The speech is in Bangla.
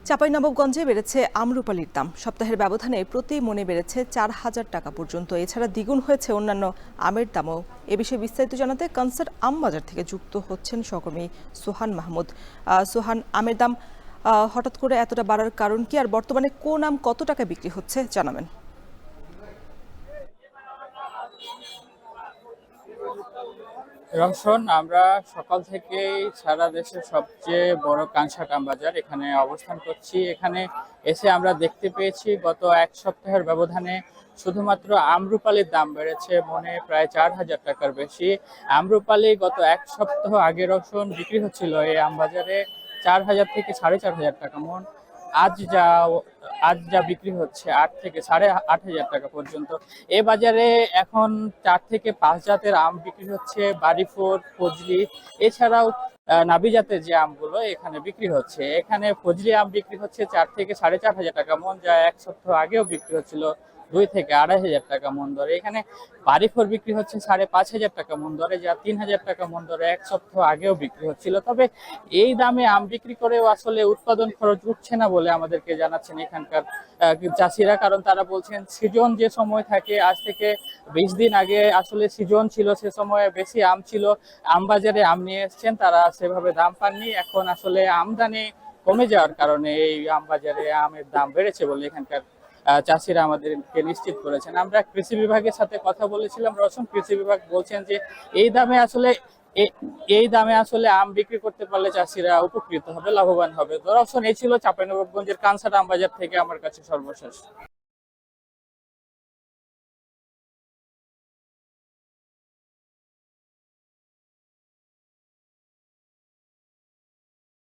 চাঁপাইনবাবগঞ্জে বেড়েছে আমরুপালির দাম। সপ্তাহের ব্যবধানে প্রতি মণে বেড়েছে ৪,০০০ টাকা পর্যন্ত। এছাড়া দ্বিগুণ হয়েছে অন্যান্য আমের দামও। এ বিষয়ে বিস্তারিত জানাতে কনসার্ট আম বাজার থেকে যুক্ত হচ্ছেন সহকর্মী সোহান মাহমুদ। সোহান, আমের দাম হঠাৎ করে এতটা বাড়ার কারণ কি, আর বর্তমানে কোন আম কত টাকা বিক্রি হচ্ছে জানাবেন? রওশন, আমরা সকাল থেকেই সারা দেশের সবচেয়ে বড় কানসাট আম বাজার এখানে অবস্থান করছি। এখানে এসে আমরা দেখতে পেয়েছি গত এক সপ্তাহের ব্যবধানে শুধুমাত্র আমরুপালির দাম বেড়েছে মনে প্রায় ৪,০০০ টাকার বেশি। আমরুপালি গত এক সপ্তাহ আগে রওশন বিক্রি হচ্ছিল এই আম বাজারে ৪,০০০ থেকে ৪,৫০০ টাকা মন। আজ যা আজ যা বিক্রি হচ্ছে ৮ থেকে ৮,৫০০ টাকা পর্যন্ত। এ বাজারে এখন ৪ থেকে ৫ জাতের আম বিক্রি হচ্ছে, বাড়িফোর, ফজলি, এছাড়াও নাবি জাতের যে আমগুলো এখানে বিক্রি হচ্ছে। এখানে ফজলি আম বিক্রি হচ্ছে ৪ থেকে ৪,৫০০ টাকা মন, যা এক সপ্তাহ আগেও বিক্রি হচ্ছিল ২ থেকে ২,৫০০ টাকা মন দরে। এখানে বাড়িফোর বিক্রি হচ্ছে ৫,৫০০ টাকা মন দরে, যা ৩,০০০ টাকা মন দরে এক সপ্তাহ আগেও বিক্রি হচ্ছিল। তবে এই দামে আম বিক্রি করেও আসলে উৎপাদন খরচ উঠছে না বলে আমাদেরকে জানাচ্ছেন এখানকার চাষিরা। কারণ তারা বলছেন সিজন যে সময় থাকে, আজ থেকে ২০ দিন আগে আসলে সিজন ছিল, সে সময় বেশি আম ছিল, আম বাজারে আম নিয়ে এসছেন, তারা সেভাবে দাম পাননি। এখন আসলে আমদানি কমে যাওয়ার কারণে এই আম বাজারে আমের দাম বেড়েছে বলে এখানকার চাষিরা আমাদেরকে নিশ্চিত করেছেন। আমরা কৃষি বিভাগের সাথে কথা বলেছিলাম রওশন। কৃষি বিভাগ বলছেন যে এই দামে আসলে এই দামে আসলে আম বিক্রি করতে পারলে চাষিরা উপকৃত হবে, লাভবান হবে। তো রওশন, এই ছিল চাঁপাইনবাবগঞ্জের কানসাট আম বাজার থেকে আমার কাছে সর্বশেষ।